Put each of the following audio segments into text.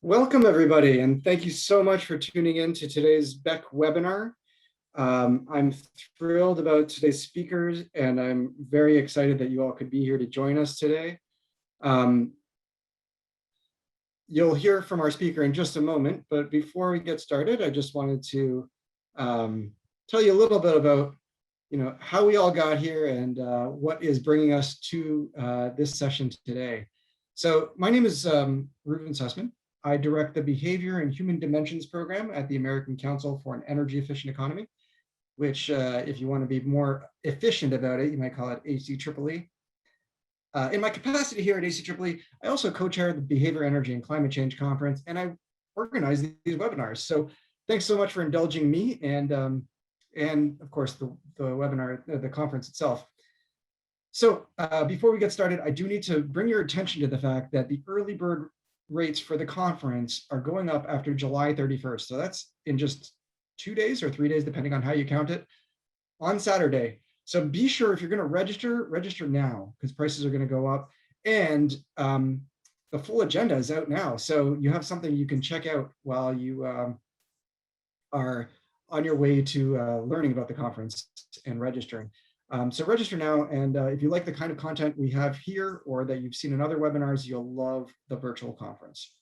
Welcome, everybody, and thank you so much for tuning in to today's BECC webinar. I'm thrilled about today's speakers, and I'm very excited that you all could be here to join us today. You'll hear from our speaker in just a moment, but before we get started, I just wanted to tell you a little bit about how we all got here and what is bringing us to this session today. So my name is Ruben Sussman. I direct the Behavior and Human Dimensions program at the American Council for an Energy Efficient Economy, which if you want to be more efficient about it, you might call it ACEEE. In my capacity here at ACEEE, I also co-chair the Behavior, Energy, and Climate Change Conference, and I organize these webinars. So thanks so much for indulging me and of course the webinar, the conference itself. So before we get started, I do need to bring your attention to the fact that the early bird rates for the conference are going up after July 31st. So that's in just 2 days or 3 days, depending on how you count it, on Saturday. So be sure if you're going to register now, because prices are going to go up. And the full agenda is out now. So you have something you can check out while you are on your way to learning about the conference and registering. So register now, and if you like the kind of content we have here or that you've seen in other webinars, you'll love the virtual conference.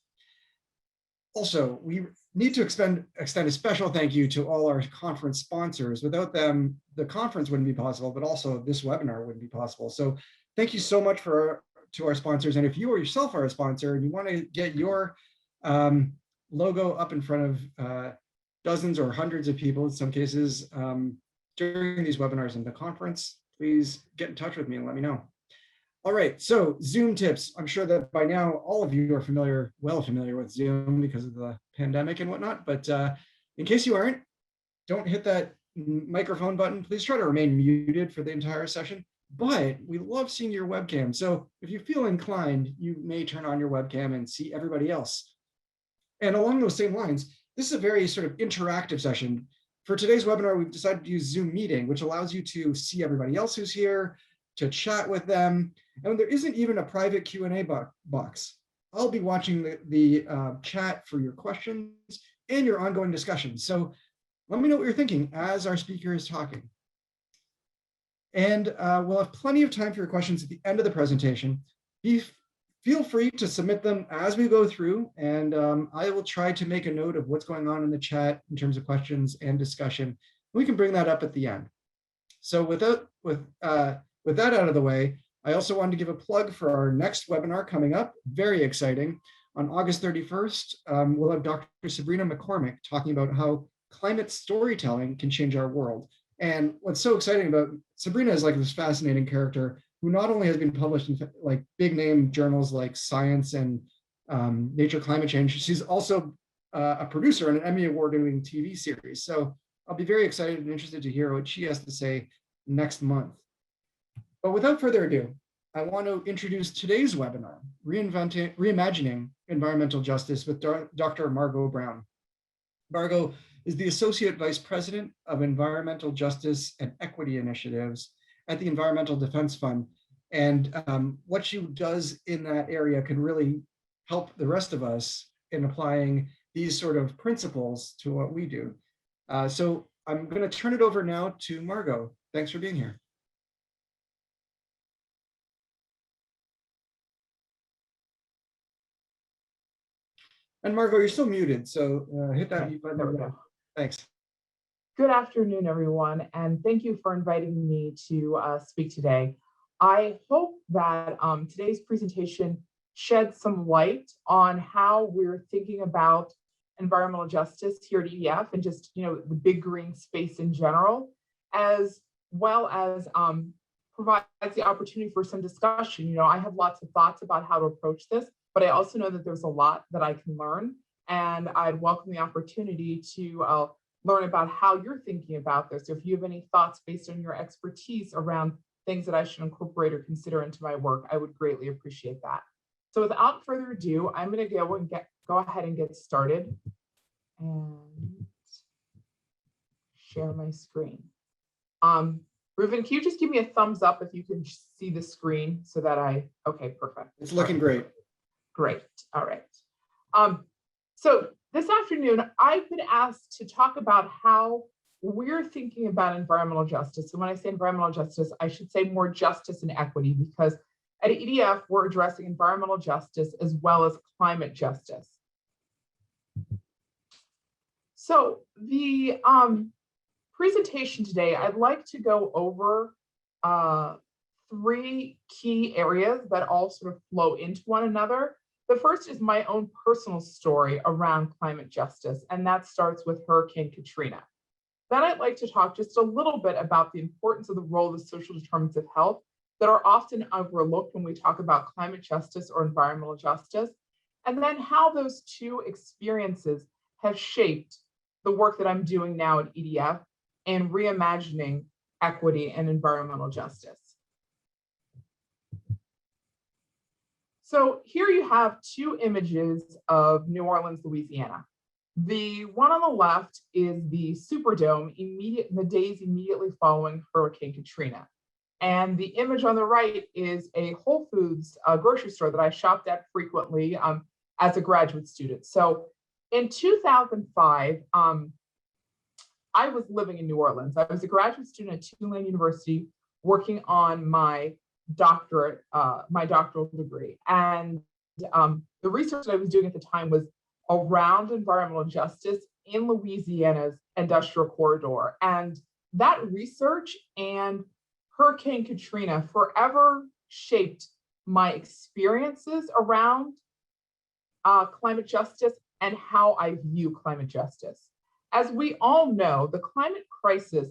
Also, we need to extend a special thank you to all our conference sponsors. Without them, the conference wouldn't be possible, but also this webinar wouldn't be possible. So thank you so much to our sponsors. And if you or yourself are a sponsor and you want to get your logo up in front of dozens or hundreds of people in some cases during these webinars and the conference, please get in touch with me and let me know. All right, so Zoom tips. I'm sure that by now all of you are well familiar with Zoom because of the pandemic and whatnot, but in case you aren't, don't hit that microphone button. Please try to remain muted for the entire session, but we love seeing your webcam. So if you feel inclined, you may turn on your webcam and see everybody else. And along those same lines, this is a very sort of interactive session. For today's webinar, we've decided to use Zoom Meeting, which allows you to see everybody else who's here, to chat with them. And there isn't even a private Q&A box. I'll be watching the chat for your questions and your ongoing discussions. So let me know what you're thinking as our speaker is talking. And we'll have plenty of time for your questions at the end of the presentation. Feel free to submit them as we go through, and I will try to make a note of what's going on in the chat in terms of questions and discussion. We can bring that up at the end. So with that out of the way, I also wanted to give a plug for our next webinar coming up, very exciting. On August 31st, we'll have Dr. Sabrina McCormick talking about how climate storytelling can change our world. And what's so exciting about Sabrina is like this fascinating character who not only has been published in like big name journals like Science and Nature Climate Change, she's also a producer on an Emmy award-winning TV series. So I'll be very excited and interested to hear what she has to say next month. But without further ado, I want to introduce today's webinar, Reimagining Environmental Justice with Dr. Margot Brown. Margot is the Associate Vice President of Environmental Justice and Equity Initiatives at the Environmental Defense Fund. And what she does in that area can really help the rest of us in applying these sort of principles to what we do. So I'm going to turn it over now to Margot. Thanks for being here. And Margot, you're still muted, so hit that mute button. There we go. Thanks. Good afternoon, everyone, and thank you for inviting me to speak today. I hope that today's presentation sheds some light on how we're thinking about environmental justice here at EDF and just the big green space in general, as well as provides the opportunity for some discussion. I have lots of thoughts about how to approach this, but I also know that there's a lot that I can learn, and I'd welcome the opportunity to learn about how you're thinking about this. If you have any thoughts based on your expertise around things that I should incorporate or consider into my work, I would greatly appreciate that. So without further ado, I'm going to go ahead and get started and share my screen. Ruben, can you just give me a thumbs up if you can see the screen so that okay, perfect. It's looking great. Great. All right. So this afternoon, I've been asked to talk about how we're thinking about environmental justice. And when I say environmental justice, I should say more justice and equity, because at EDF, we're addressing environmental justice as well as climate justice. So the presentation today, I'd like to go over three key areas that all sort of flow into one another. The first is my own personal story around climate justice, and that starts with Hurricane Katrina. Then I'd like to talk just a little bit about the importance of the role of social determinants of health that are often overlooked when we talk about climate justice or environmental justice, and then how those two experiences have shaped the work that I'm doing now at EDF and reimagining equity and environmental justice. So here you have two images of New Orleans, Louisiana. The one on the left is the Superdome in the days immediately following Hurricane Katrina. And the image on the right is a Whole Foods grocery store that I shopped at frequently as a graduate student. So in 2005, I was living in New Orleans. I was a graduate student at Tulane University working on my doctorate, my doctoral degree. And the research that I was doing at the time was around environmental justice in Louisiana's industrial corridor. And that research and Hurricane Katrina forever shaped my experiences around climate justice and how I view climate justice. As we all know, the climate crisis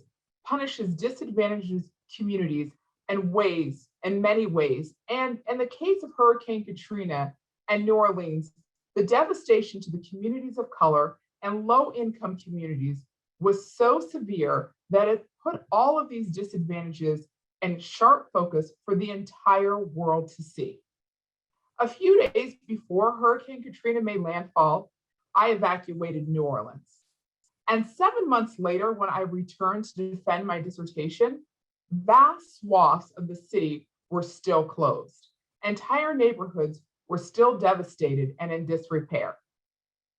punishes disadvantaged communities in many ways. And in the case of Hurricane Katrina and New Orleans, the devastation to the communities of color and low-income communities was so severe that it put all of these disadvantages in sharp focus for the entire world to see. A few days before Hurricane Katrina made landfall, I evacuated New Orleans. And 7 months later, when I returned to defend my dissertation, vast swaths of the city were still closed. Entire neighborhoods were still devastated and in disrepair.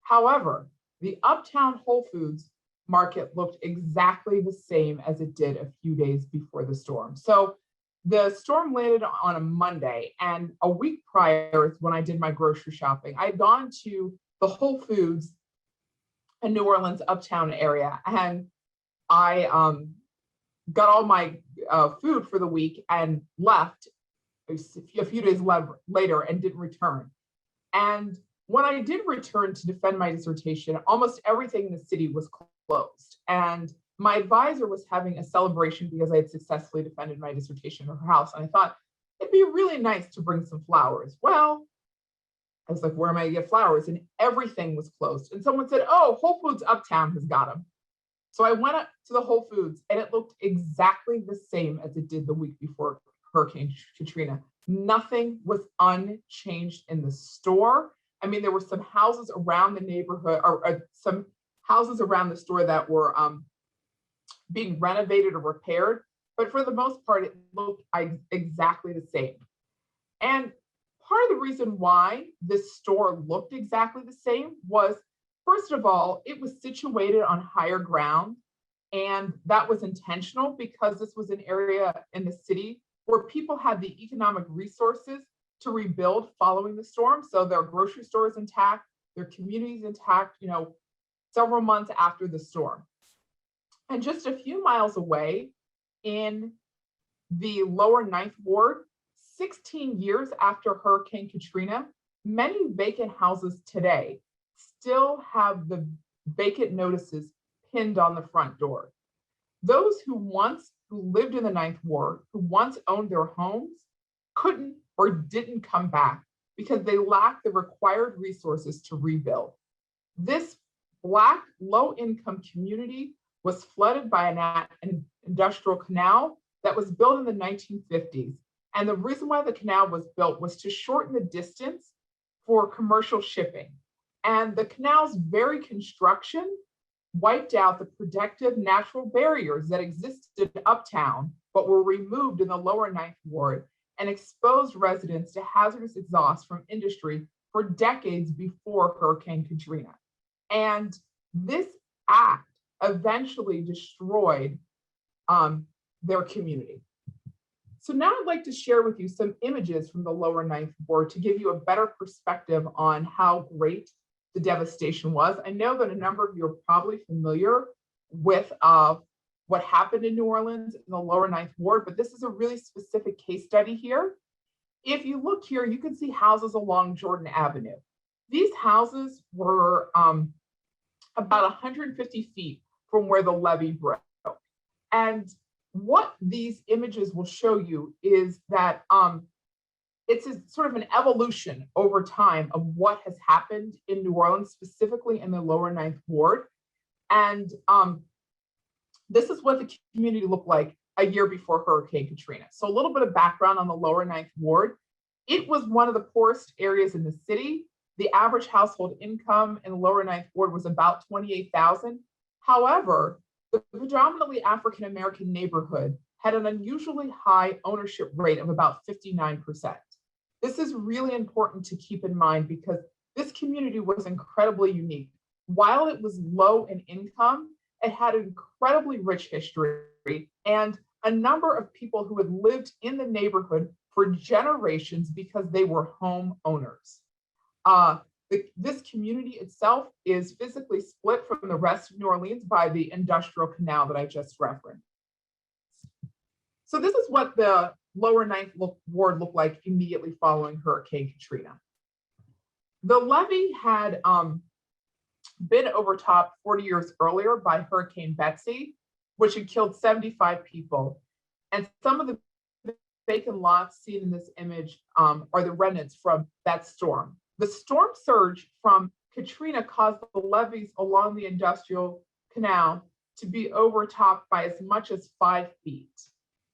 However, the uptown Whole Foods market looked exactly the same as it did a few days before the storm. So the storm landed on a Monday, and a week prior, when I did my grocery shopping, I'd gone to the Whole Foods in New Orleans uptown area, and I got all my food for the week and left a few days later and didn't return. And when I did return to defend my dissertation, almost everything in the city was closed. And my advisor was having a celebration because I had successfully defended my dissertation in her house. And I thought it'd be really nice to bring some flowers. Well, I was like, where am I gonna get flowers? And everything was closed. And someone said, oh, Whole Foods Uptown has got them. So I went up to the Whole Foods and it looked exactly the same as it did the week before Hurricane Katrina. Nothing was unchanged in the store. I mean, there were some houses around the neighborhood or some houses around the store that were being renovated or repaired, but for the most part, it looked exactly the same. And part of the reason why this store looked exactly the same was, first of all, it was situated on higher ground, and that was intentional because this was an area in the city where people had the economic resources to rebuild following the storm. So their grocery store is intact, their community is intact, several months after the storm. And just a few miles away in the lower Ninth Ward, 16 years after Hurricane Katrina, many vacant houses today still have the vacant notices pinned on the front door. Those who lived in the Ninth Ward, who once owned their homes, couldn't or didn't come back because they lacked the required resources to rebuild. This Black low-income community was flooded by an industrial canal that was built in the 1950s. And the reason why the canal was built was to shorten the distance for commercial shipping. And the canal's very construction wiped out the protective natural barriers that existed uptown, but were removed in the lower Ninth Ward and exposed residents to hazardous exhaust from industry for decades before Hurricane Katrina. And this act eventually destroyed their community. So now I'd like to share with you some images from the lower ninth ward to give you a better perspective on how great the devastation was. I know that a number of you are probably familiar with what happened in New Orleans in the lower ninth ward, but this is a really specific case study here. If you look here, you can see houses along Jordan Avenue. These houses were about 150 feet from where the levee broke. And what these images will show you is that it's a sort of an evolution over time of what has happened in New Orleans, specifically in the lower ninth ward. And this is what the community looked like a year before Hurricane Katrina. So a little bit of background on the lower ninth ward. It was one of the poorest areas in the city. The average household income in the lower ninth ward was about $28,000. However, the predominantly African-American neighborhood had an unusually high ownership rate of about 59%. This is really important to keep in mind because this community was incredibly unique. While it was low in income, it had an incredibly rich history and a number of people who had lived in the neighborhood for generations because they were homeowners. This community itself is physically split from the rest of New Orleans by the industrial canal that I just referenced. So this is what the lower ninth ward looked like immediately following Hurricane Katrina. The levee had been overtopped 40 years earlier by Hurricane Betsy, which had killed 75 people. And some of the vacant lots seen in this image are the remnants from that storm. The storm surge from Katrina caused the levees along the industrial canal to be overtopped by as much as 5 feet.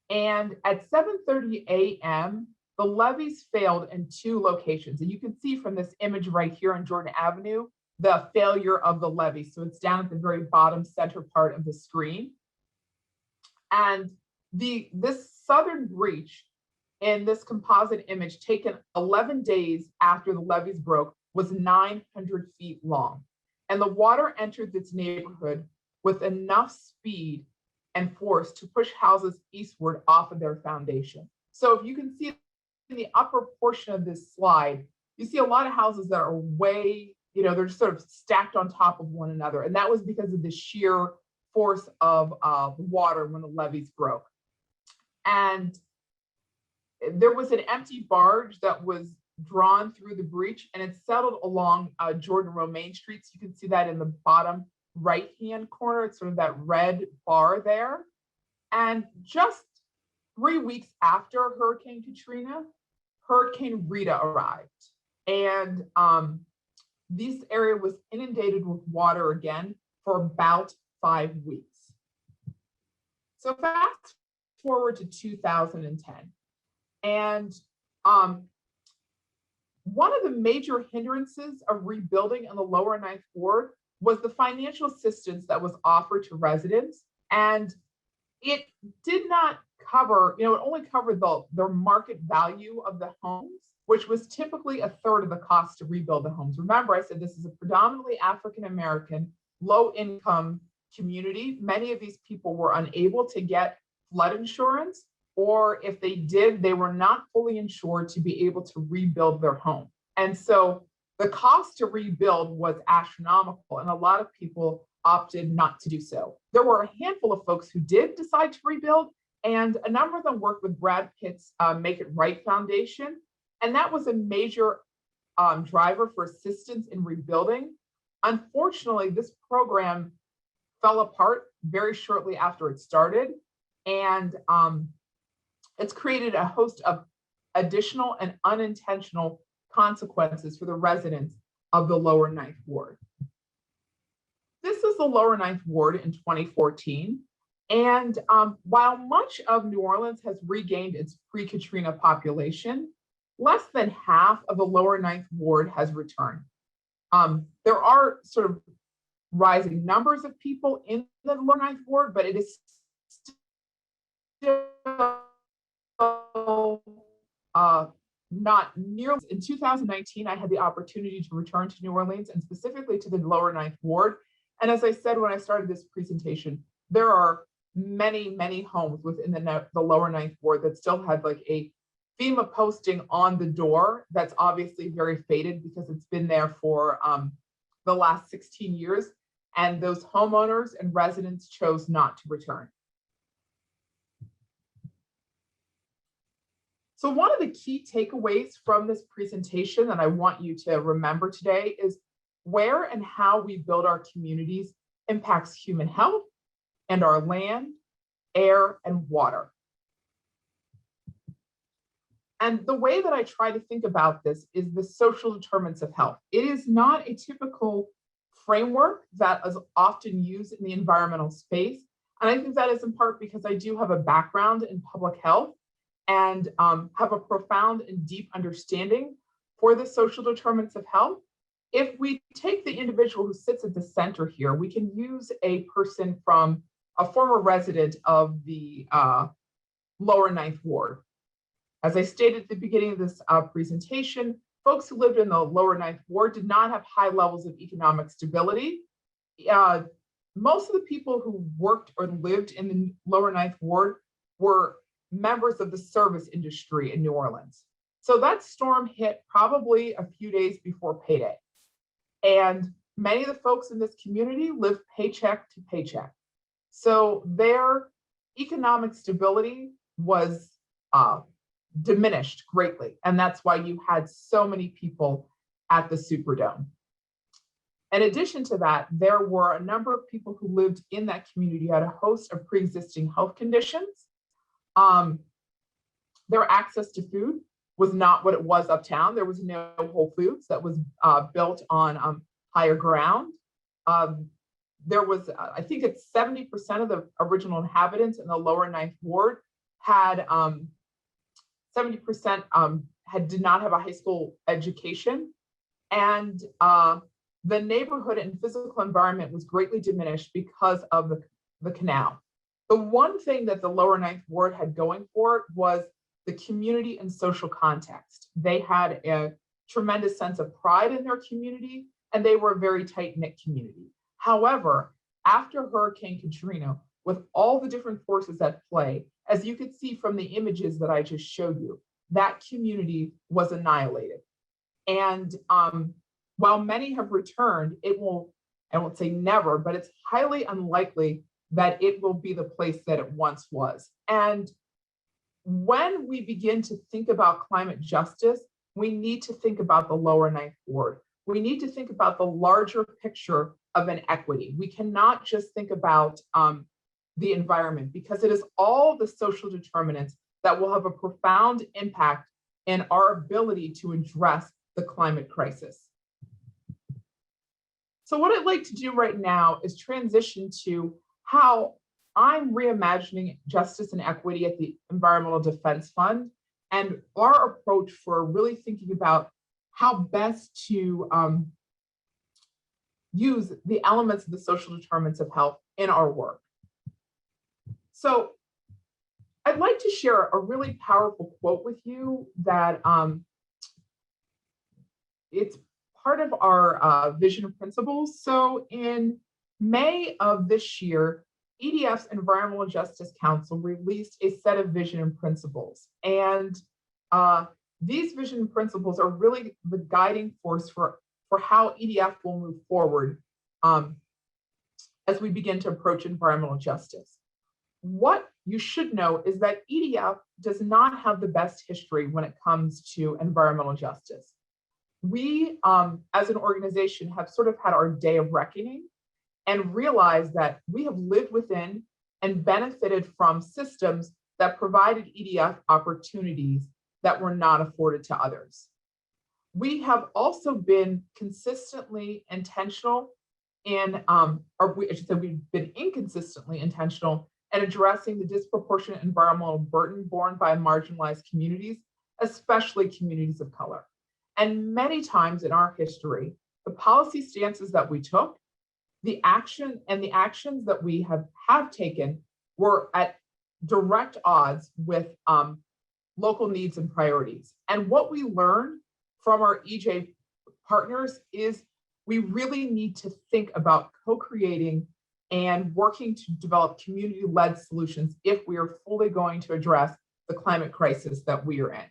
And at 7:30 a.m., the levees failed in 2 locations. And you can see from this image right here on Jordan Avenue, the failure of the levee. So it's down at the very bottom center part of the screen. And this southern breach in this composite image taken 11 days after the levees broke was 900 feet long. And the water entered this neighborhood with enough speed and force to push houses eastward off of their foundation. So if you can see in the upper portion of this slide, you see a lot of houses that are way, they're just sort of stacked on top of one another. And that was because of the sheer force of water when the levees broke. And there was an empty barge that was drawn through the breach and it settled along Jordan Romaine Street. So you can see that in the bottom right-hand corner. It's sort of that red bar there. And just 3 weeks after Hurricane Katrina, Hurricane Rita arrived. And this area was inundated with water again for about 5 weeks. So fast forward to 2010. And one of the major hindrances of rebuilding in the lower ninth ward was the financial assistance that was offered to residents. And it did not cover, it only covered the market value of the homes, which was typically 1/3 of the cost to rebuild the homes. Remember, I said this is a predominantly African-American, low-income community. Many of these people were unable to get flood insurance, or if they did, they were not fully insured to be able to rebuild their home. And so the cost to rebuild was astronomical, and a lot of people opted not to do so. There were a handful of folks who did decide to rebuild, and a number of them worked with Brad Pitt's Make It Right Foundation. And that was a major driver for assistance in rebuilding. Unfortunately, this program fell apart very shortly after it started. And it's created a host of additional and unintentional consequences for the residents of the lower ninth ward. This is the lower ninth ward in 2014. And while much of New Orleans has regained its pre-Katrina population, less than half of the lower ninth ward has returned. There are sort of rising numbers of people in the lower ninth ward, but it is still not nearly. In 2019, I had the opportunity to return to New Orleans and specifically to the lower Ninth Ward. And as I said when I started this presentation, there are many, many homes within the lower Ninth Ward that still had like a FEMA posting on the door that's obviously very faded because it's been there for the last 16 years. And those homeowners and residents chose not to return. So one of the key takeaways from this presentation that I want you to remember today is where and how we build our communities impacts human health and our land, air, and water. And the way that I try to think about this is the social determinants of health. It is not a typical framework that is often used in the environmental space. And I think that is in part because I do have a background in public health and have a profound and deep understanding for the social determinants of health. If we take the individual who sits at the center here, we can use a person from a former resident of the lower Ninth Ward. As I stated at the beginning of this presentation, folks who lived in the lower Ninth Ward did not have high levels of economic stability. Most of the people who worked or lived in the lower Ninth Ward were members of the service industry in New Orleans. So that storm hit probably a few days before payday. And many of the folks in this community lived paycheck to paycheck. So their economic stability was diminished greatly. And that's why you had so many people at the Superdome. In addition to that, there were a number of people who lived in that community who had a host of pre-existing health conditions. Their access to food was not what it was uptown. There was no Whole Foods that was built on higher ground. There was, I think it's 70% of the original inhabitants in the lower Ninth Ward had 70% did not have a high school education, and the neighborhood and physical environment was greatly diminished because of the canal. The one thing that the lower Ninth Ward had going for it was the community and social context. They had a tremendous sense of pride in their community, and they were a very tight-knit community. However, after Hurricane Katrina, with all the different forces at play, as you could see from the images that I just showed you, that community was annihilated. And while many have returned, it will, I won't say never, but it's highly unlikely that it will be the place that it once was. And when we begin to think about climate justice, we need to think about the lower Ninth Ward. We need to think about the larger picture of an equity. We cannot just think about the environment, because it is all the social determinants that will have a profound impact in our ability to address the climate crisis. So what I'd like to do right now is transition to how I'm reimagining justice and equity at the Environmental Defense Fund, and our approach for really thinking about how best to use the elements of the social determinants of health in our work. So I'd like to share a really powerful quote with you that it's part of our vision and principles. So in May of this year, EDF's Environmental Justice Council released a set of vision and principles. And these vision and principles are really the guiding force for how EDF will move forward as we begin to approach environmental justice. What you should know is that EDF does not have the best history when it comes to environmental justice. We, as an organization, have sort of had our day of reckoning and realized that we have lived within and benefited from systems that provided EDF opportunities that were not afforded to others. We have also been consistently intentional in, we've been inconsistently intentional in addressing the disproportionate environmental burden borne by marginalized communities, especially communities of color. And many times in our history, the policy stances that we took, the actions that we have taken were at direct odds with local needs and priorities. And what we learned from our EJ partners is we really need to think about co-creating and working to develop community-led solutions if we are fully going to address the climate crisis that we are in.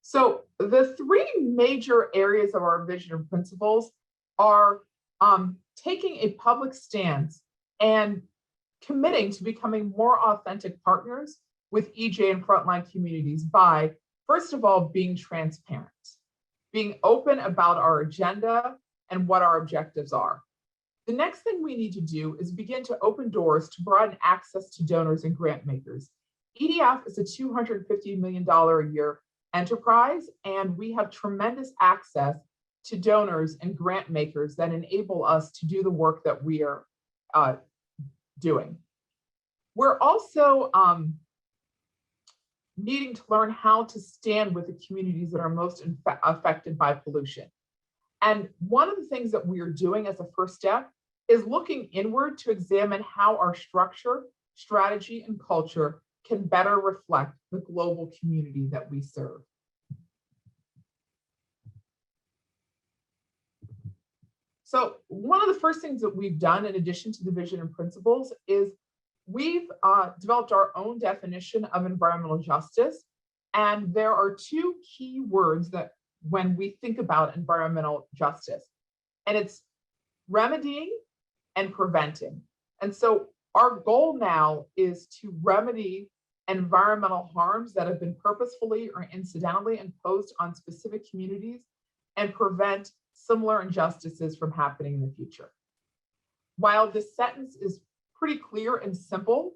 So the three major areas of our vision and principles are taking a public stance and committing to becoming more authentic partners with EJ and frontline communities by, first of all, being transparent, being open about our agenda and what our objectives are. The next thing we need to do is begin to open doors to broaden access to donors and grant makers. EDF is a $250 million a year enterprise, and we have tremendous access to donors and grant makers that enable us to do the work that we are doing. We're also needing to learn how to stand with the communities that are most affected by pollution. And one of the things that we are doing as a first step is looking inward to examine how our structure, strategy, and culture can better reflect the global community that we serve. So one of the first things that we've done in addition to the vision and principles is we've developed our own definition of environmental justice. And there are two key words that when we think about environmental justice, and it's remedying and preventing. And so our goal now is to remedy environmental harms that have been purposefully or incidentally imposed on specific communities and prevent similar injustices from happening in the future. While this sentence is pretty clear and simple,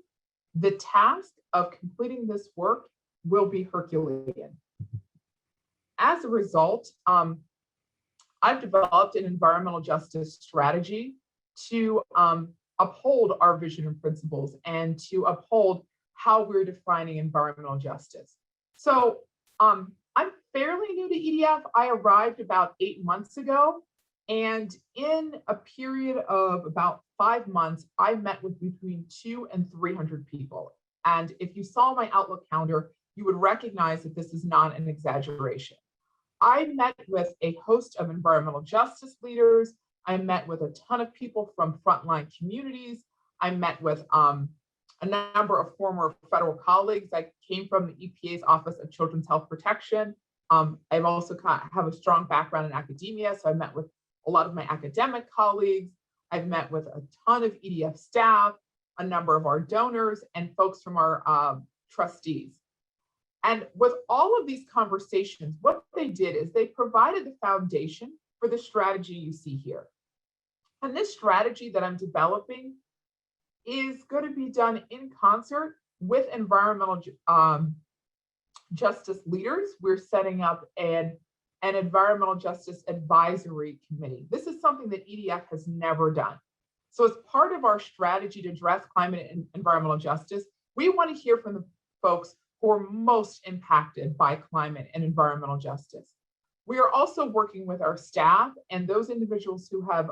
the task of completing this work will be Herculean. As a result, I've developed an environmental justice strategy to uphold our vision and principles and to uphold how we're defining environmental justice. So I'm fairly new to EDF. I arrived about 8 months ago, and in a period of about 5 months, I met with between 200 and 300 people. And if you saw my Outlook calendar, you would recognize that this is not an exaggeration. I met with a host of environmental justice leaders. I met with a ton of people from frontline communities. I met with a number of former federal colleagues. I came from the EPA's Office of Children's Health Protection. I've also have a strong background in academia, so I met with a lot of my academic colleagues. I've met with a ton of EDF staff, a number of our donors, and folks from our trustees. And with all of these conversations, what they did is they provided the foundation for the strategy you see here. And this strategy that I'm developing is going to be done in concert with environmental justice leaders. We're setting up an environmental justice advisory committee. This is something that EDF has never done. So as part of our strategy to address climate and environmental justice, we want to hear from the folks who are most impacted by climate and environmental justice. We are also working with our staff and those individuals who have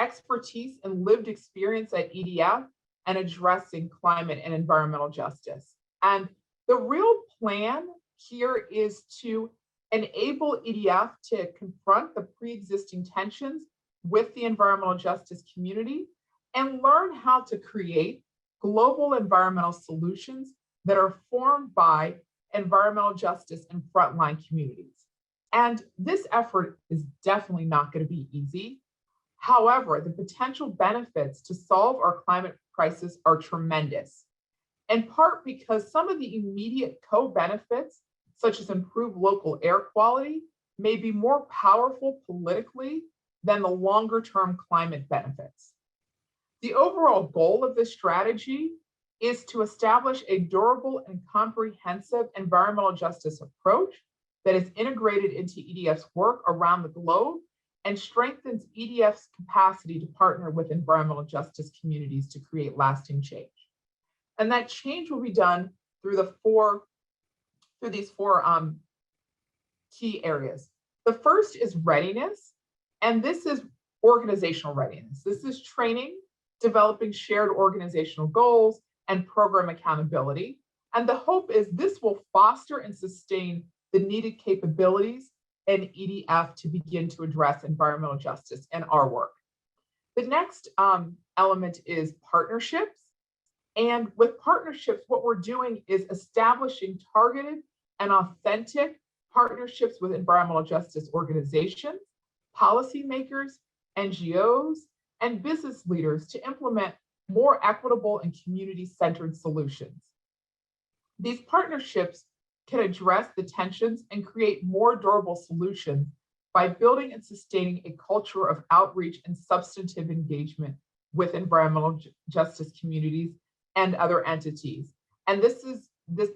expertise and lived experience at EDF and addressing climate and environmental justice. And the real plan here is to enable EDF to confront the pre-existing tensions with the environmental justice community and learn how to create global environmental solutions that are formed by environmental justice and frontline communities. And this effort is definitely not going to be easy. However, the potential benefits to solve our climate crisis are tremendous, in part because some of the immediate co-benefits, such as improved local air quality, may be more powerful politically than the longer-term climate benefits. The overall goal of this strategy is to establish a durable and comprehensive environmental justice approach that is integrated into EDF's work around the globe and strengthens EDF's capacity to partner with environmental justice communities to create lasting change. And that change will be done through these four key areas. The first is readiness, and this is organizational readiness. This is training, developing shared organizational goals, and program accountability. And the hope is this will foster and sustain the needed capabilities in EDF to begin to address environmental justice in our work. The next element is partnerships. And with partnerships, what we're doing is establishing targeted and authentic partnerships with environmental justice organizations, policymakers, NGOs, and business leaders to implement more equitable and community-centered solutions. These partnerships can address the tensions and create more durable solutions by building and sustaining a culture of outreach and substantive engagement with environmental justice communities and other entities. And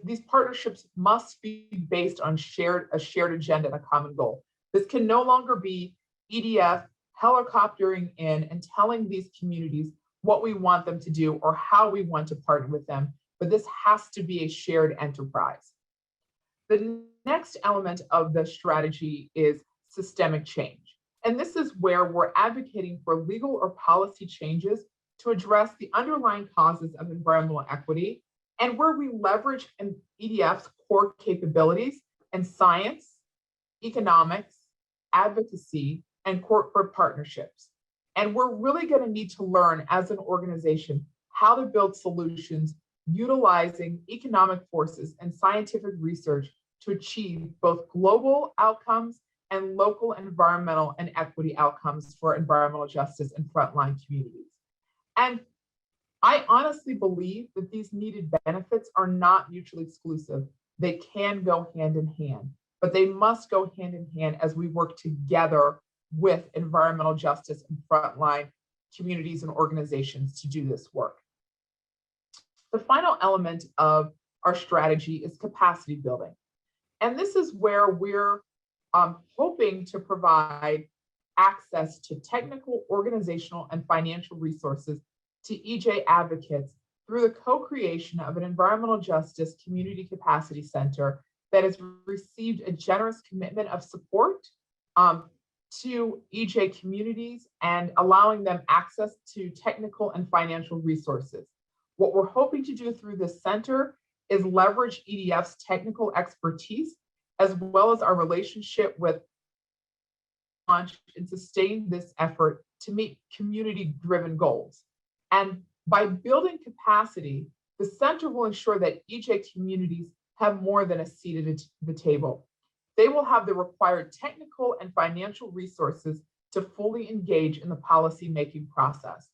these partnerships must be based on a shared agenda and a common goal. This can no longer be EDF helicoptering in and telling these communities what we want them to do or how we want to partner with them, but this has to be a shared enterprise. The next element of the strategy is systemic change. And this is where we're advocating for legal or policy changes to address the underlying causes of environmental equity, and where we leverage EDF's core capabilities in science, economics, advocacy, and corporate partnerships. And we're really going to need to learn as an organization how to build solutions utilizing economic forces and scientific research to achieve both global outcomes and local environmental and equity outcomes for environmental justice and frontline communities. And I honestly believe that these needed benefits are not mutually exclusive. They can go hand in hand, but they must go hand in hand as we work together with environmental justice and frontline communities and organizations to do this work. The final element of our strategy is capacity building. And this is where we're hoping to provide access to technical, organizational, and financial resources to EJ advocates through the co-creation of an environmental justice community capacity center that has received a generous commitment of support to EJ communities and allowing them access to technical and financial resources. What we're hoping to do through this center is leverage EDF's technical expertise as well as our relationship with launch and sustain this effort to meet community-driven goals. And by building capacity, the center will ensure that EJ communities have more than a seat at the table. They will have the required technical and financial resources to fully engage in the policy-making process.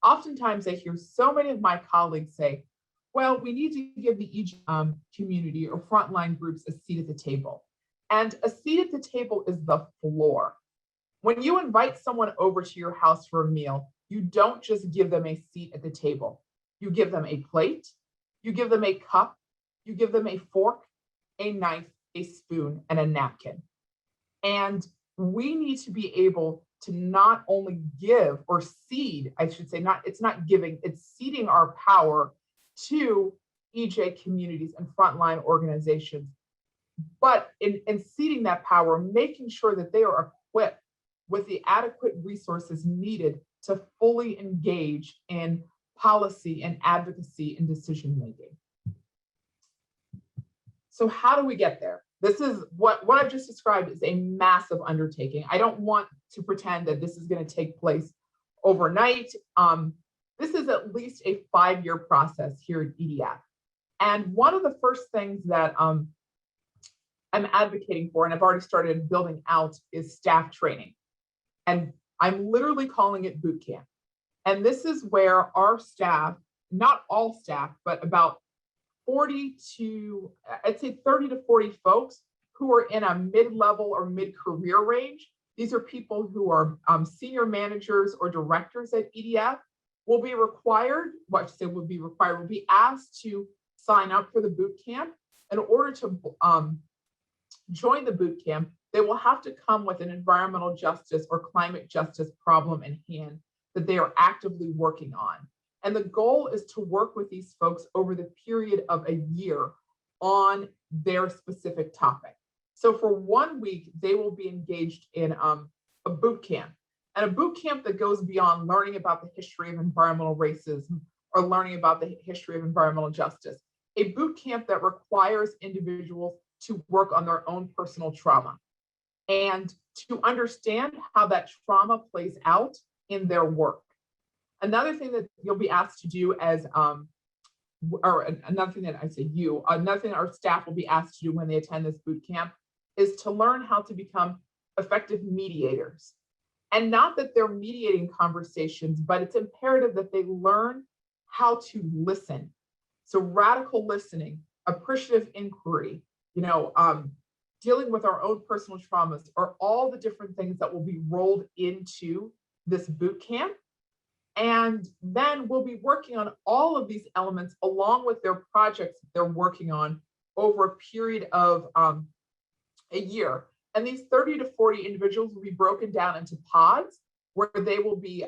Oftentimes, I hear so many of my colleagues say, well, we need to give the EJ community or frontline groups a seat at the table. And a seat at the table is the floor. When you invite someone over to your house for a meal, you don't just give them a seat at the table. You give them a plate, you give them a cup, you give them a fork, a knife, a spoon, and a napkin. And we need to be able to not only give or cede, I should say, it's not giving, it's ceding our power to EJ communities and frontline organizations. But in ceding that power, making sure that they are equipped with the adequate resources needed to fully engage in policy and advocacy and decision making. So how do we get there? This is what I've just described is a massive undertaking. I don't want to pretend that this is going to take place overnight. This is at least a 5-year process here at EDF. And one of the first things that I'm advocating for, and I've already started building out, is staff training. And I'm literally calling it boot camp. And this is where our staff, not all staff, but about 40 to, I'd say 30 to 40 folks who are in a mid-level or mid-career range. These are people who are senior managers or directors at EDF, will be required, will be asked to sign up for the boot camp. In order to join the boot camp, they will have to come with an environmental justice or climate justice problem in hand that they are actively working on. And the goal is to work with these folks over the period of a year on their specific topic. So for 1 week, they will be engaged in a boot camp, and a boot camp that goes beyond learning about the history of environmental racism or learning about the history of environmental justice. a boot camp that requires individuals to work on their own personal trauma and to understand how that trauma plays out in their work. Another thing that you'll be asked to do another thing that our staff will be asked to do when they attend this boot camp is to learn how to become effective mediators. And not that they're mediating conversations, but it's imperative that they learn how to listen. So radical listening, appreciative inquiry, dealing with our own personal traumas are all the different things that will be rolled into this boot camp. And then we'll be working on all of these elements along with their projects that they're working on over a period of a year. And these 30 to 40 individuals will be broken down into pods where they will be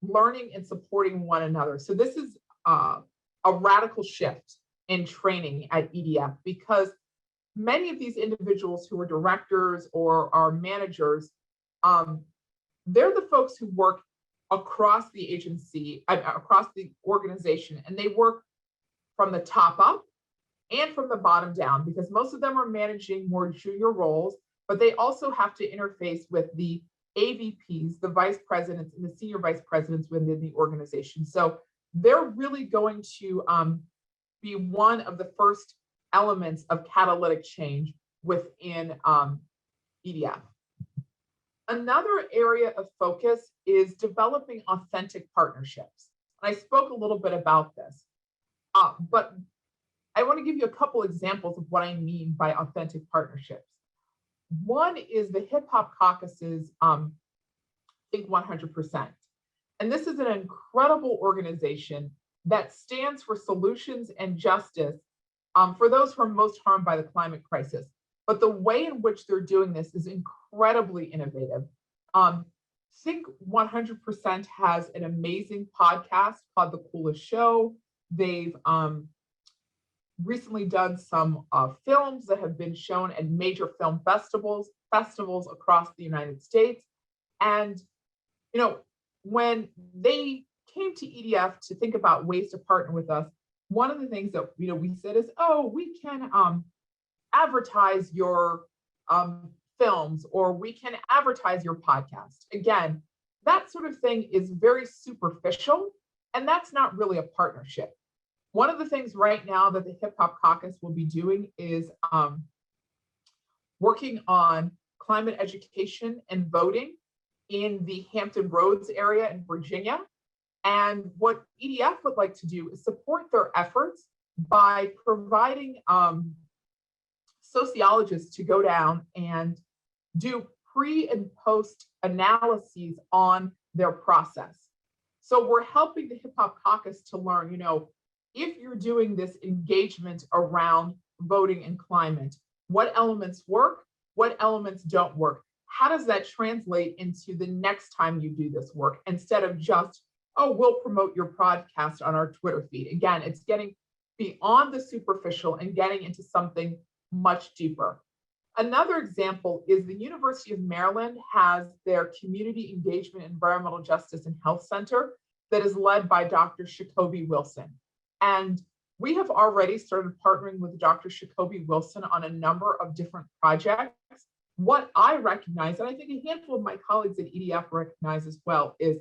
learning and supporting one another. So this is a radical shift in training at EDF, because many of these individuals who are directors or are managers, they're the folks who work across the agency, across the organization, and they work from the top up and from the bottom down, because most of them are managing more junior roles, but they also have to interface with the AVPs, the vice presidents, and the senior vice presidents within the organization. So they're really going to be one of the first elements of catalytic change within EDF. Another area of focus is developing authentic partnerships. I spoke a little bit about this, but I want to give you a couple examples of what I mean by authentic partnerships. One is the Hip Hop Caucus's Think 100%. And this is an incredible organization that stands for solutions and justice for those who are most harmed by the climate crisis. But the way in which they're doing this is incredibly innovative. Think 100% has an amazing podcast called The Coolest Show. They've recently done some films that have been shown at major film festivals across the United States. And, when they came to EDF to think about ways to partner with us, one of the things that, we said is, we can advertise your films, or we can advertise your podcast. Again, that sort of thing is very superficial, and that's not really a partnership. One of the things right now that the Hip Hop Caucus will be doing is working on climate education and voting in the Hampton Roads area in Virginia. And what EDF would like to do is support their efforts by providing sociologists to go down and do pre and post analyses on their process. So we're helping the Hip Hop Caucus to learn, if you're doing this engagement around voting and climate, what elements work, what elements don't work? How does that translate into the next time you do this work, instead of just, we'll promote your podcast on our Twitter feed? Again, it's getting beyond the superficial and getting into something much deeper. Another example is the University of Maryland has their Community Engagement, Environmental Justice, and Health Center that is led by Dr. Shakobi Wilson. And we have already started partnering with Dr. Shakobi Wilson on a number of different projects. What I recognize, and I think a handful of my colleagues at EDF recognize as well, is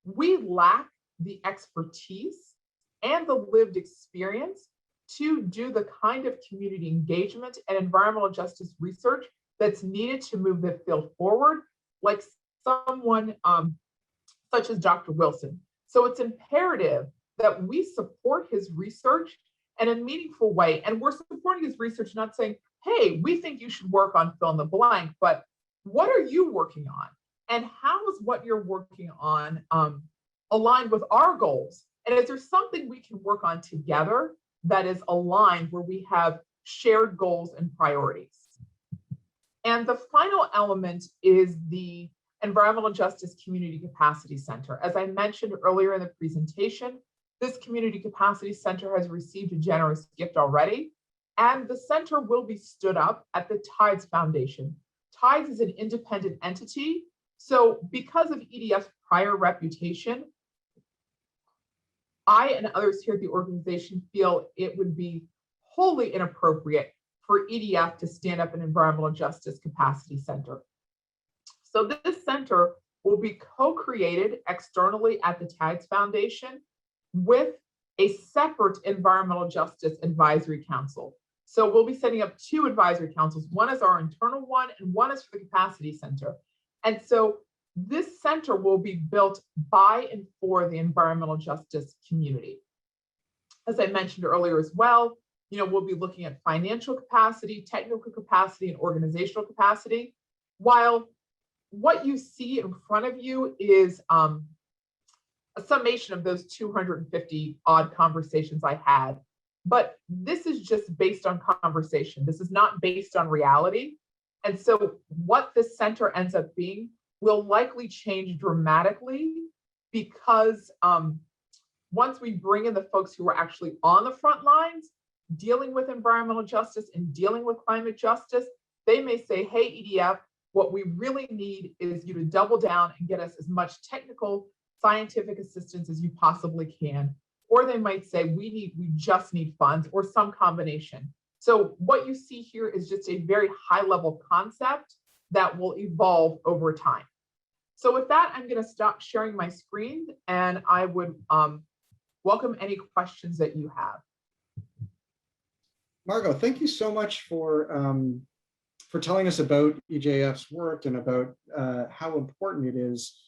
we lack the expertise and the lived experience to do the kind of community engagement and environmental justice research that's needed to move the field forward, like someone such as Dr. Wilson. So it's imperative that we support his research in a meaningful way. And we're supporting his research, not saying, hey, we think you should work on fill in the blank, but what are you working on? And how is what you're working on aligned with our goals? And is there something we can work on together that is aligned, where we have shared goals and priorities? And the final element is the Environmental Justice Community Capacity Center. As I mentioned earlier in the presentation, this Community Capacity Center has received a generous gift already, and the center will be stood up at the Tides Foundation. Tides is an independent entity, so because of EDF's prior reputation, I and others here at the organization feel it would be wholly inappropriate for EDF to stand up an environmental justice capacity center. So this center will be co-created externally at the TAGS Foundation with a separate environmental justice advisory council. So we'll be setting up two advisory councils. One is our internal one and one is for the capacity center. And so this center will be built by and for the environmental justice community. As I mentioned earlier as well, we'll be looking at financial capacity, technical capacity, and organizational capacity. While what you see in front of you is a summation of those 250 odd conversations I had, but this is just based on conversation. This is not based on reality. And so what this center ends up being will likely change dramatically because once we bring in the folks who are actually on the front lines, dealing with environmental justice and dealing with climate justice, they may say, hey, EDF, what we really need is you to double down and get us as much technical, scientific assistance as you possibly can. Or they might say, we just need funds or some combination. So what you see here is just a very high level concept that will evolve over time. So with that, I'm going to stop sharing my screen and I would welcome any questions that you have. Margot, thank you so much for telling us about EJF's work and about how important it is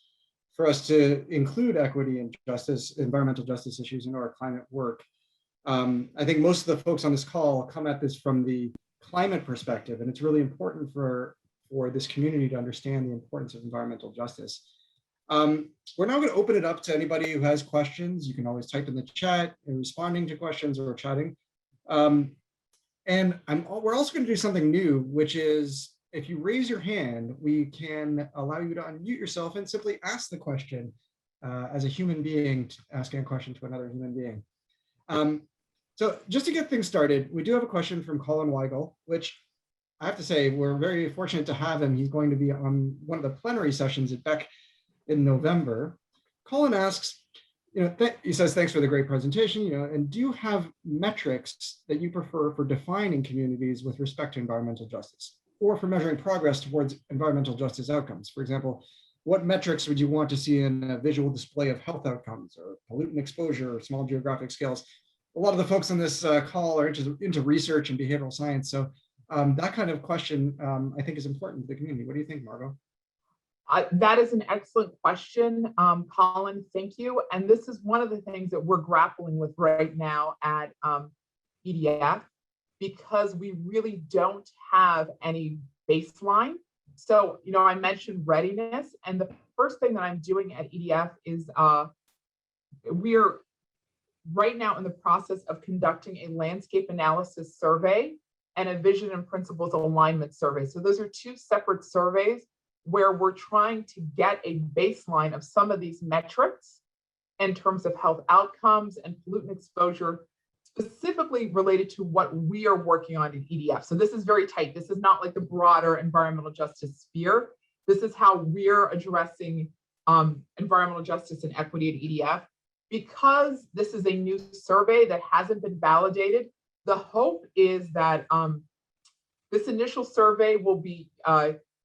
for us to include equity and justice, environmental justice issues in our climate work. I think most of the folks on this call come at this from the climate perspective, and it's really important for this community to understand the importance of environmental justice. We're now going to open it up to anybody who has questions. You can always type in the chat and responding to questions or chatting. And we're also going to do something new, which is if you raise your hand, we can allow you to unmute yourself and simply ask the question as a human being, asking a question to another human being. So just to get things started, we do have a question from Colin Weigel, which I have to say, we're very fortunate to have him. He's going to be on one of the plenary sessions at BECC in November. Colin asks, he says, thanks for the great presentation, and do you have metrics that you prefer for defining communities with respect to environmental justice or for measuring progress towards environmental justice outcomes? For example, what metrics would you want to see in a visual display of health outcomes or pollutant exposure or small geographic scales? A lot of the folks on this call are into research and behavioral science. So that kind of question, I think, is important to the community. What do you think, Margot? That is an excellent question, Colin, thank you. And this is one of the things that we're grappling with right now at EDF, because we really don't have any baseline. So, I mentioned readiness, and the first thing that I'm doing at EDF is we're right now in the process of conducting a landscape analysis survey and a vision and principles alignment survey. So those are two separate surveys where we're trying to get a baseline of some of these metrics in terms of health outcomes and pollutant exposure, specifically related to what we are working on in EDF. So this is very tight. This is not like the broader environmental justice sphere. This is how we're addressing environmental justice and equity at EDF. Because this is a new survey that hasn't been validated, the hope is that this initial survey will be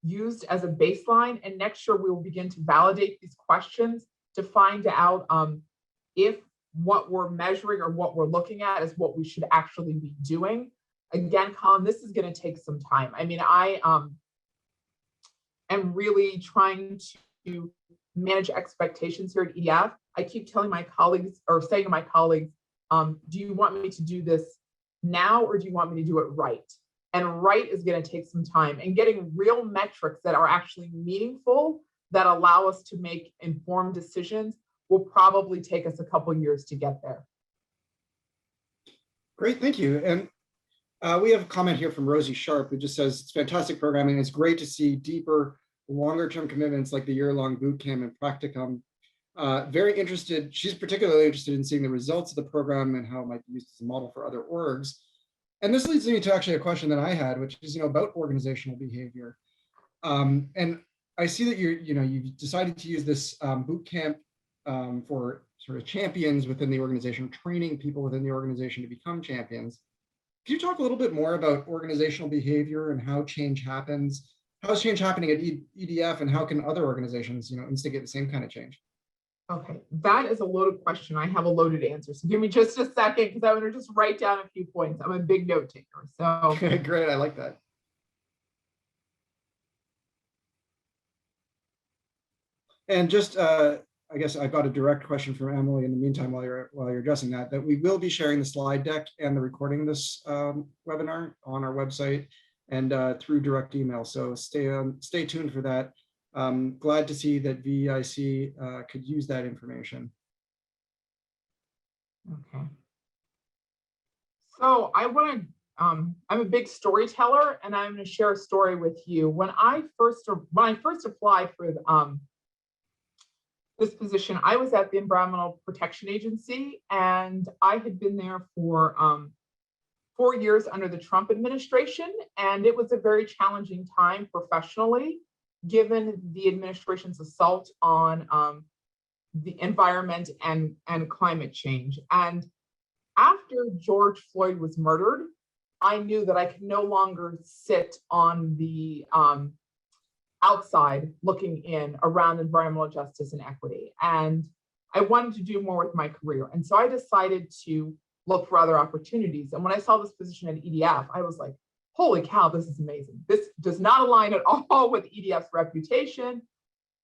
used as a baseline, and next year we will begin to validate these questions to find out if what we're measuring or what we're looking at is what we should actually be doing. Again, Colin, this is going to take some time. I mean, I am really trying to manage expectations here at EDF. I keep telling my colleagues or saying to my colleagues, do you want me to do this now or do you want me to do it right? And right is going to take some time, and getting real metrics that are actually meaningful that allow us to make informed decisions will probably take us a couple years to get there. Great, thank you. And we have a comment here from Rosie Sharp, who just says, it's fantastic programming. It's great to see deeper, longer-term commitments like the year-long boot camp and practicum. Very interested, she's particularly interested in seeing the results of the program and how it might be used as a model for other orgs. And this leads me to actually a question that I had, which is, about organizational behavior. And I see that you've decided to use this boot camp for sort of champions within the organization, training people within the organization to become champions. Can you talk a little bit more about organizational behavior and how change happens? How is change happening at EDF, and how can other organizations, instigate the same kind of change? Okay, that is a loaded question. I have a loaded answer. So give me just a second because I want to just write down a few points. I'm a big note taker. So Great, I like that. And just, I guess I got a direct question from Emily in the meantime while you're addressing that we will be sharing the slide deck and the recording of this webinar on our website and through direct email. So stay tuned for that. Glad to see that VEIC could use that information. okay. So I want to, I'm a big storyteller, and I'm going to share a story with you. When I first applied for this position, I was at the Environmental Protection Agency, and I had been there for 4 years under the Trump administration, and it was a very challenging time professionally, given the administration's assault on the environment and climate change. And after George Floyd was murdered, I knew that I could no longer sit on the outside looking in around environmental justice and equity. And I wanted to do more with my career. And so I decided to look for other opportunities. And when I saw this position at EDF, I was like, holy cow, this is amazing. This does not align at all with EDF's reputation.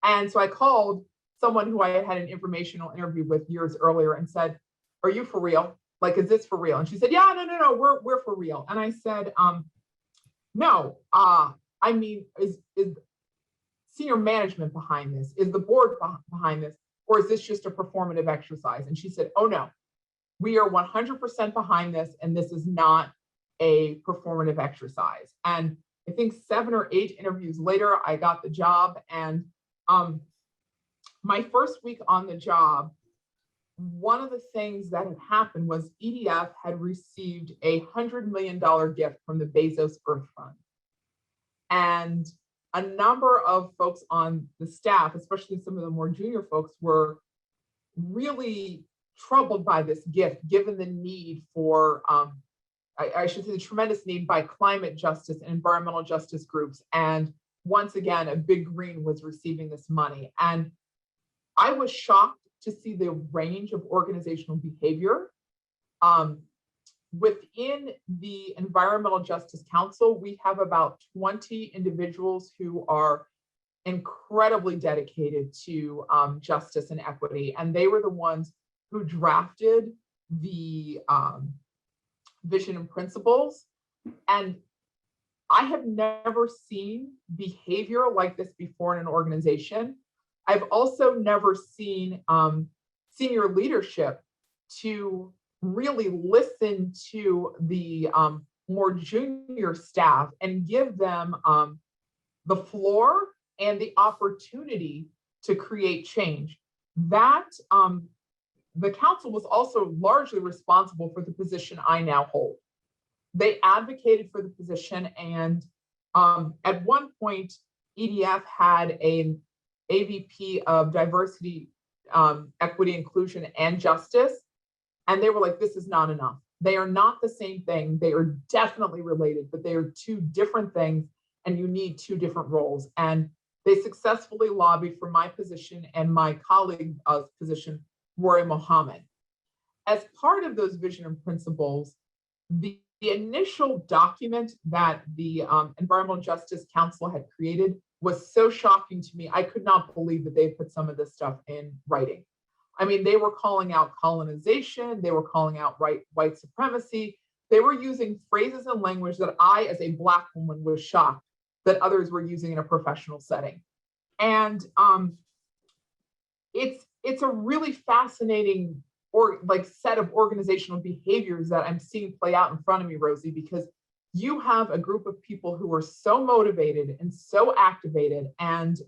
And so I called someone who I had had an informational interview with years earlier and said, are you for real? Like, is this for real? And she said, yeah, no, we're for real. And I said, no, I mean, is senior management behind this? Is the board behind this? Or is this just a performative exercise? And she said, oh no, we are 100% behind this, and this is not a performative exercise. And I think 7 or 8 interviews later, I got the job. And my first week on the job, one of the things that had happened was EDF had received a $100 million gift from the Bezos Earth Fund. And a number of folks on the staff, especially some of the more junior folks, were really troubled by this gift, given the need for, I should say, the tremendous need by climate justice and environmental justice groups. And once again, a big green was receiving this money. And I was shocked to see the range of organizational behavior. Within the Environmental Justice Council, we have about 20 individuals who are incredibly dedicated to justice and equity. And they were the ones who drafted the vision and principles. And I have never seen behavior like this before in an organization. I've also never seen senior leadership to really listen to the more junior staff and give them the floor and the opportunity to create change. That the council was also largely responsible for the position I now hold. They advocated for the position, and at one point, EDF had an AVP of diversity, equity, inclusion, and justice. And they were like, this is not enough. They are not the same thing. They are definitely related, but they are 2 different things, and you need 2 different roles. And they successfully lobbied for my position and my colleague's position, Rory Mohammed. As part of those vision and principles, the initial document that the Environmental Justice Council had created was so shocking to me. I could not believe that they put some of this stuff in writing. I mean, they were calling out colonization, they were calling out white supremacy. They were using phrases and language that I, as a Black woman, was shocked that others were using in a professional setting. And it's a really fascinating set of organizational behaviors that I'm seeing play out in front of me, Rosie, because you have a group of people who are so motivated and so activated, and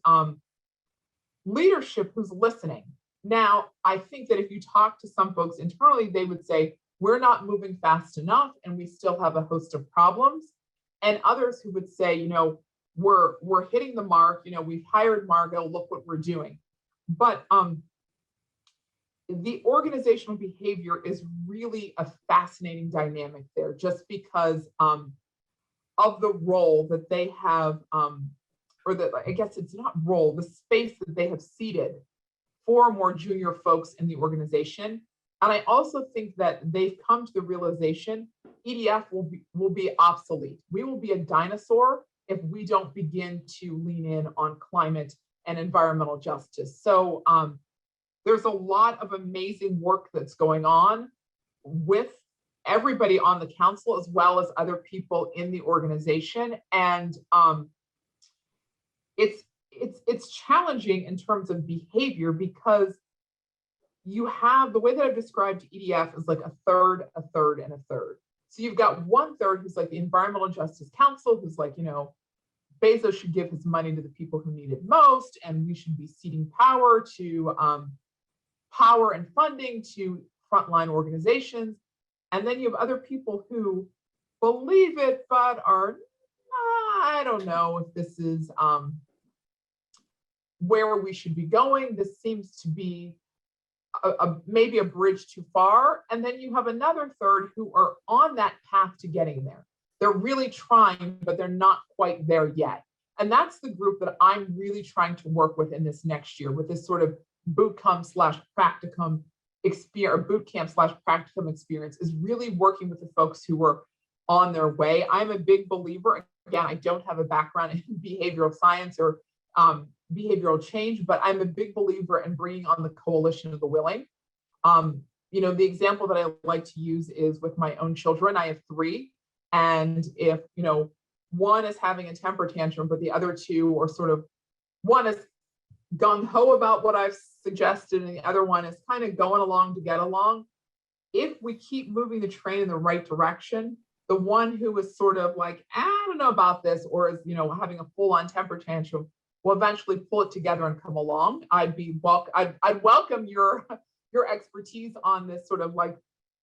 leadership who's listening. Now, I think that if you talk to some folks internally, they would say, we're not moving fast enough and we still have a host of problems. And others who would say, we're hitting the mark, we've hired Margot, look what we're doing. But the organizational behavior is really a fascinating dynamic there, just because of the role that they have, or the, I guess it's not role, the space that they have ceded for more junior folks in the organization. And I also think that they've come to the realization EDF will be obsolete. We will be a dinosaur if we don't begin to lean in on climate and environmental justice. So there's a lot of amazing work that's going on with everybody on the council, as well as other people in the organization. And it's challenging in terms of behavior, because you have, the way that I've described EDF is like a third, and a third. So you've got 1/3 who's like the Environmental Justice Council, who's like, Bezos should give his money to the people who need it most, and we should be ceding power to power and funding to frontline organizations. And then you have other people who believe it, but are, I don't know if this is where we should be going. This seems to be maybe a bridge too far. And then you have another third who are on that path to getting there. They're really trying, but they're not quite there yet. And that's the group that I'm really trying to work with in this next year, with this sort of boot camp/practicum experience, is really working with the folks who are on their way. I'm a big believer, again, I don't have a background in behavioral science or behavioral change, but I'm a big believer in bringing on the coalition of the willing. The example that I like to use is with my own children. I have 3. And if, one is having a temper tantrum, but the other 2 are sort of, one is gung-ho about what I've suggested, and the other one is kind of going along to get along. If we keep moving the train in the right direction, the one who is sort of like, I don't know about this, or is, having a full-on temper tantrum, will eventually pull it together and come along. I'd welcome your expertise on this sort of like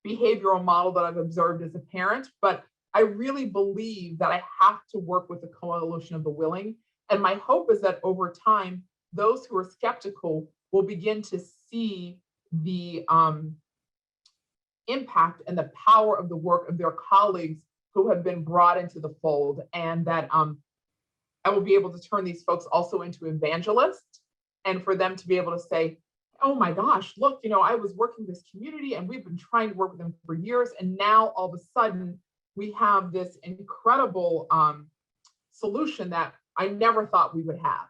behavioral model that I've observed as a parent, but I really believe that I have to work with the coalition of the willing. And my hope is that over time, those who are skeptical will begin to see the impact and the power of the work of their colleagues who have been brought into the fold, and that I will be able to turn these folks also into evangelists, and for them to be able to say, oh my gosh, look, I was working with this community and we've been trying to work with them for years. And now all of a sudden we have this incredible solution that I never thought we would have.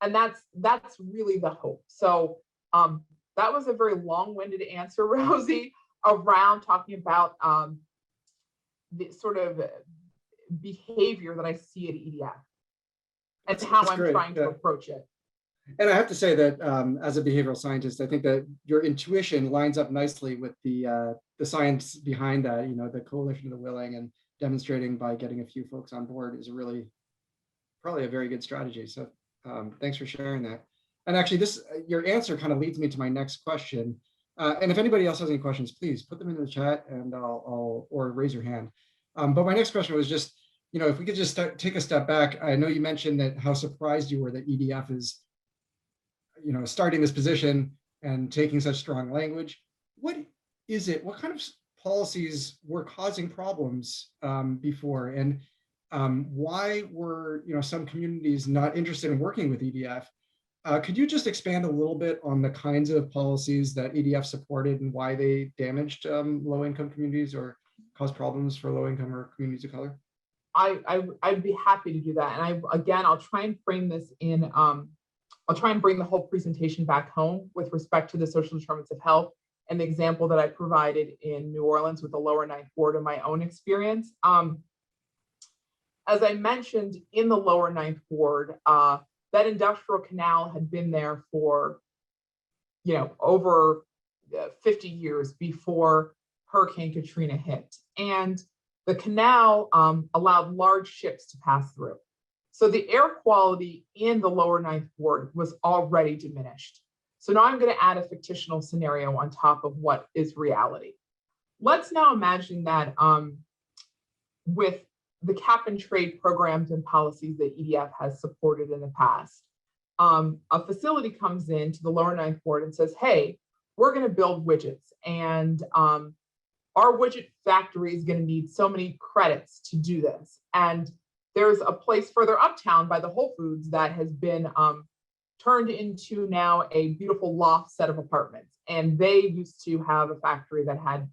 And that's really the hope. So that was a very long-winded answer, Rosie, around talking about the sort of behavior that I see at EDF. And how I'm trying to approach it. And I have to say that as a behavioral scientist, I think that your intuition lines up nicely with the science behind that. The coalition of the willing, and demonstrating by getting a few folks on board is probably a very good strategy. So thanks for sharing that. And actually, your answer kind of leads me to my next question. And if anybody else has any questions, please put them in the chat, and or raise your hand. But my next question was just, if we could just take a step back. I know you mentioned that how surprised you were that EDF is, starting this position and taking such strong language. What is it? What kind of policies were causing problems before? And why were, some communities not interested in working with EDF? Could you just expand a little bit on the kinds of policies that EDF supported and why they damaged low-income communities or caused problems for low-income or communities of color? I'd be happy to do that. And I'll try and frame this in, I'll try and bring the whole presentation back home with respect to the social determinants of health and the example that I provided in New Orleans with the lower ninth ward and my own experience. As I mentioned, in the lower ninth ward, that industrial canal had been there for, over 50 years before Hurricane Katrina hit. And the canal allowed large ships to pass through. So the air quality in the lower ninth ward was already diminished. So now I'm going to add a fictional scenario on top of what is reality. Let's now imagine that with the cap and trade programs and policies that EDF has supported in the past, a facility comes into the lower ninth ward and says, hey, we're going to build widgets, and our widget factory is going to need so many credits to do this. And there's a place further uptown by the Whole Foods that has been turned into now a beautiful loft set of apartments. And they used to have a factory that had,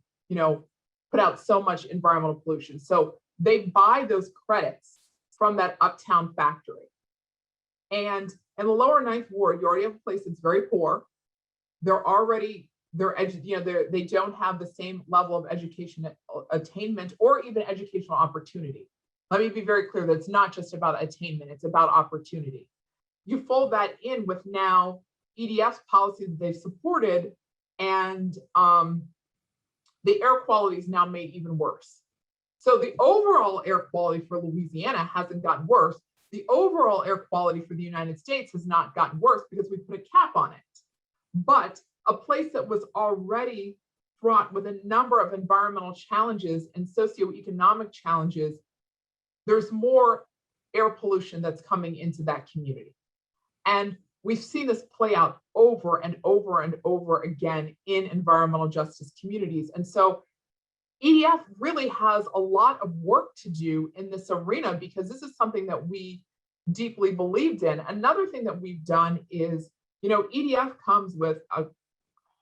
put out so much environmental pollution. So they buy those credits from that uptown factory. And in the lower ninth ward, you already have a place that's very poor. They don't have the same level of education attainment or even educational opportunity. Let me be very clear that it's not just about attainment, it's about opportunity. You fold that in with now EDF's policy that they've supported, and the air quality is now made even worse. So the overall air quality for Louisiana hasn't gotten worse. The overall air quality for the United States has not gotten worse because we put a cap on it. But a place that was already fraught with a number of environmental challenges and socioeconomic challenges, there's more air pollution that's coming into that community. And we've seen this play out over and over and over again in environmental justice communities. And so EDF really has a lot of work to do in this arena because this is something that we deeply believed in. Another thing that we've done is, EDF comes with a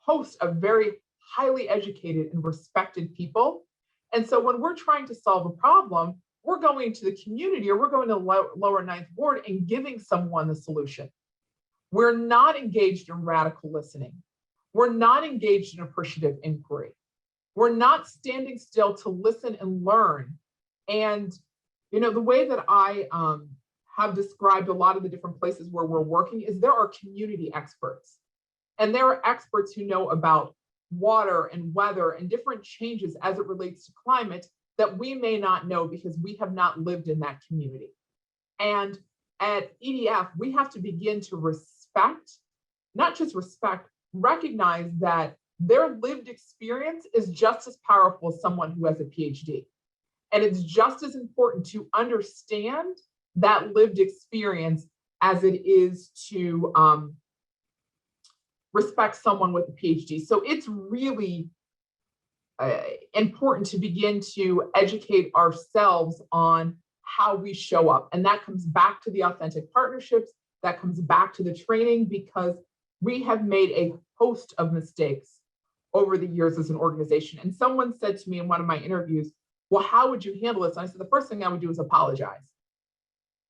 host of very highly educated and respected people. And so when we're trying to solve a problem, we're going to the community or we're going to lower ninth ward and giving someone the solution. We're not engaged in radical listening. We're not engaged in appreciative inquiry. We're not standing still to listen and learn. And, the way that I have described a lot of the different places where we're working is there are community experts. And there are experts who know about water and weather and different changes as it relates to climate that we may not know because we have not lived in that community. And at EDF, we have to begin to respect, not just respect, recognize that their lived experience is just as powerful as someone who has a PhD. And it's just as important to understand that lived experience as it is to respect someone with a PhD. So it's really important to begin to educate ourselves on how we show up. And that comes back to the authentic partnerships, that comes back to the training, because we have made a host of mistakes over the years as an organization. And someone said to me in one of my interviews, well, how would you handle this? And I said, the first thing I would do is apologize.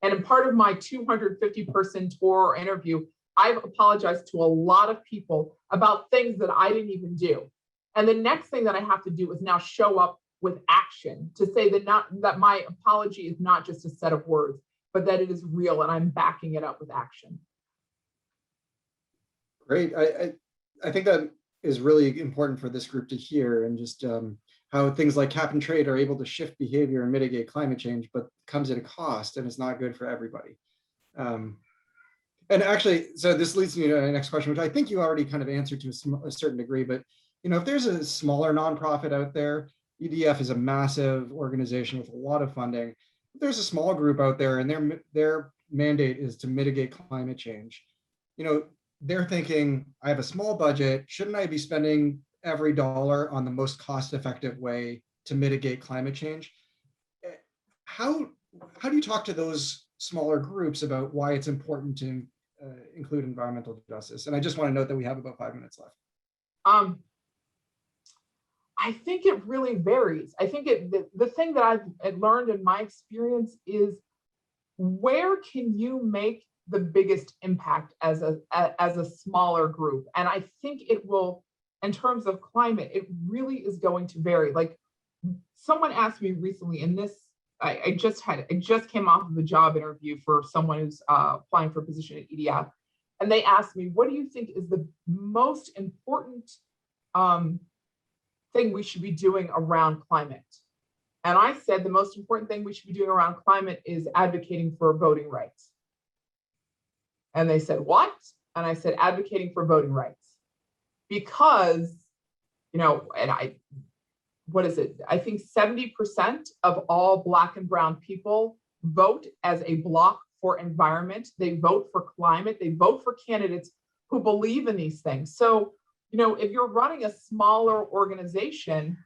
And in part of my 250-person tour or interview, I've apologized to a lot of people about things that I didn't even do. And the next thing that I have to do is now show up with action to say that my apology is not just a set of words, but that it is real and I'm backing it up with action. Great. I think that is really important for this group to hear, and just how things like cap and trade are able to shift behavior and mitigate climate change, but comes at a cost and it's not good for everybody. And actually, so this leads me to the next question, which I think you already kind of answered to a certain degree, but if there's a smaller nonprofit out there, EDF is a massive organization with a lot of funding. If there's a small group out there and their mandate is to mitigate climate change, they're thinking, I have a small budget, shouldn't I be spending every dollar on the most cost-effective way to mitigate climate change? How do you talk to those smaller groups about why it's important to include environmental justice? And I just want to note that we have about 5 minutes left. I think it really varies. I think the thing that I've learned in my experience is, where can you make the biggest impact as a smaller group? And I think it will, in terms of climate, it really is going to vary. Like, someone asked me recently, and this, I just came off of a job interview for someone who's applying for a position at EDF. And they asked me, what do you think is the most important thing we should be doing around climate? And I said, the most important thing we should be doing around climate is advocating for voting rights. And they said, what? And I said, advocating for voting rights. Because, what is it? I think 70% of all Black and Brown people vote as a bloc for environment. They vote for climate. They vote for candidates who believe in these things. So if you're running a smaller organization,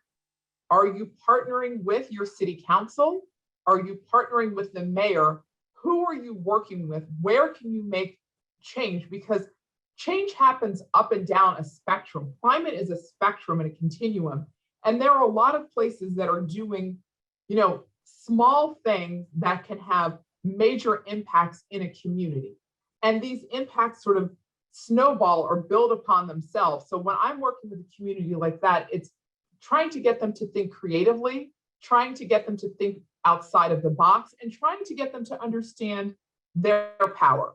are you partnering with your city council? Are you partnering with the mayor? Who are you working with? Where can you make change? Because change happens up and down a spectrum. Climate is a spectrum and a continuum. And there are a lot of places that are doing, small things that can have major impacts in a community. And these impacts sort of snowball or build upon themselves. So when I'm working with a community like that, it's trying to get them to think creatively, trying to get them to think outside of the box, and trying to get them to understand their power.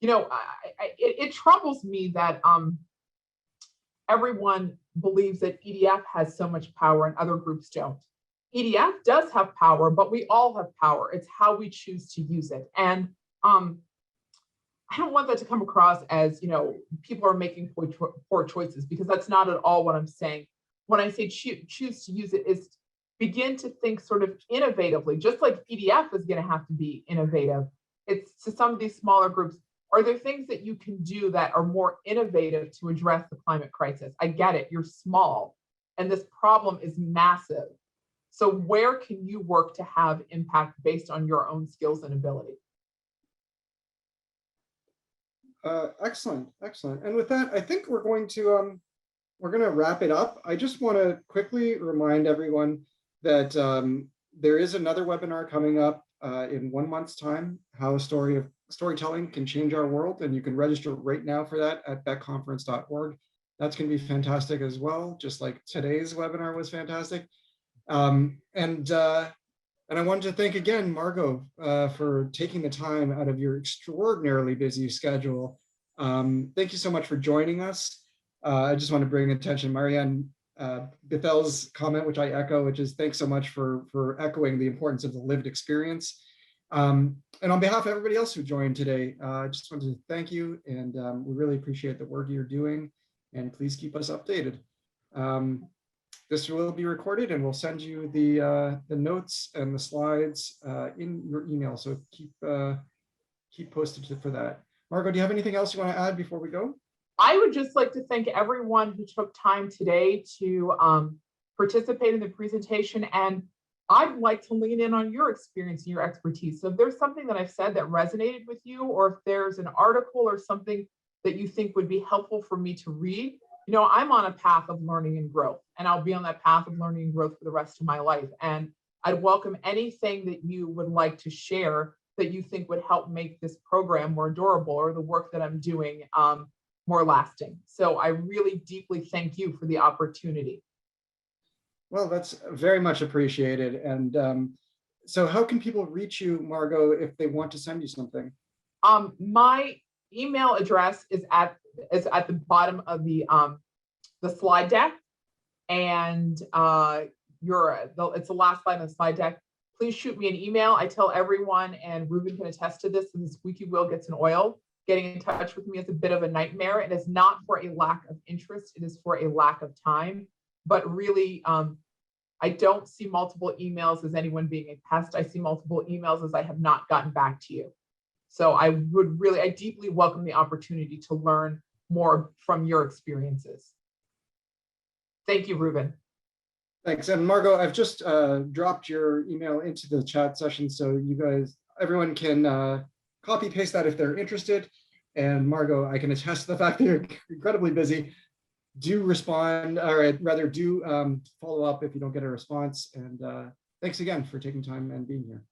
It troubles me that everyone believes that EDF has so much power and other groups don't. EDF does have power, but we all have power. It's how we choose to use it. And I don't want that to come across as, people are making poor choices, because that's not at all what I'm saying. When I say choose to use it, is begin to think sort of innovatively, just like EDF is going to have to be innovative. It's to some of these smaller groups. Are there things that you can do that are more innovative to address the climate crisis? I get it, you're small, and this problem is massive. So where can you work to have impact based on your own skills and ability? Excellent. And with that, I think we're going to wrap it up. I just want to quickly remind everyone that there is another webinar coming up in 1 month's time, how storytelling can change our world, and you can register right now for that at becconference.org. That's going to be fantastic as well, just like today's webinar was fantastic. And I wanted to thank again, Margot, for taking the time out of your extraordinarily busy schedule. Thank you so much for joining us. I just want to bring attention, Marianne Bethel's comment, which I echo, which is thanks so much for echoing the importance of the lived experience. And on behalf of everybody else who joined today, I just wanted to thank you, and we really appreciate the work you're doing, and please keep us updated. This will be recorded, and we'll send you the notes and the slides in your email. So keep posted for that. Margot, do you have anything else you want to add before we go? I would just like to thank everyone who took time today to participate in the presentation. And I'd like to lean in on your experience and your expertise. So if there's something that I've said that resonated with you, or if there's an article or something that you think would be helpful for me to read, I'm on a path of learning and growth, and I'll be on that path of learning and growth for the rest of my life. And I'd welcome anything that you would like to share that you think would help make this program more durable, or the work that I'm doing more lasting. So I really deeply thank you for the opportunity. Well, that's very much appreciated. And so how can people reach you, Margot, if they want to send you something? My email address is at the bottom of the slide deck, and it's the last slide on the slide deck. Please shoot me an email. I tell everyone, and Ruben can attest to this, and the squeaky wheel gets an oil. Getting in touch with me is a bit of a nightmare. It is not for a lack of interest, it is for a lack of time. But really, I don't see multiple emails as anyone being a pest. I see multiple emails as I have not gotten back to you. So I deeply welcome the opportunity to learn more from your experiences. Thank you, Ruben. Thanks. And Margot, I've just dropped your email into the chat session, so everyone can copy paste that if they're interested. And Margot, I can attest to the fact that you're incredibly busy. Do respond, or rather do follow up if you don't get a response. And thanks again for taking time and being here.